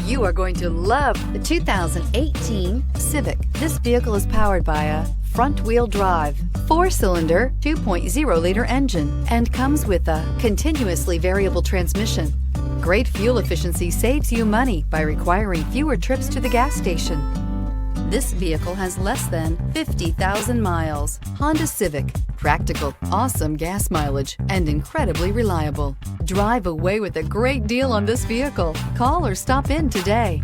You are going to love the 2018 Civic. This vehicle is powered by a front-wheel drive, 4-cylinder, 2.0-liter engine, and comes with a continuously variable transmission. Great fuel efficiency saves you money by requiring fewer trips to the gas station. This vehicle has less than 50,000 miles. Honda Civic. Practical, awesome gas mileage, and incredibly reliable. Drive away with a great deal on this vehicle. Call or stop in today.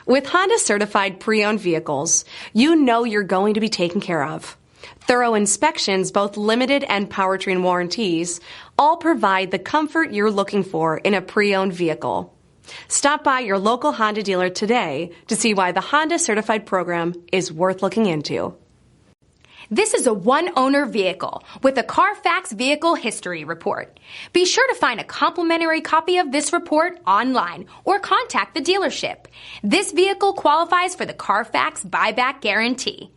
With Honda certified pre-owned vehicles, you know you're going to be taken care of. Thorough inspections, both limited and powertrain warranties, all provide the comfort you're looking for in a pre-owned vehicle. Stop by your local Honda dealer today to see why the Honda certified program is worth looking into. This is a one-owner vehicle with a Carfax Vehicle History Report. Be sure to find a complimentary copy of this report online or contact the dealership. This vehicle qualifies for the Carfax Buyback Guarantee.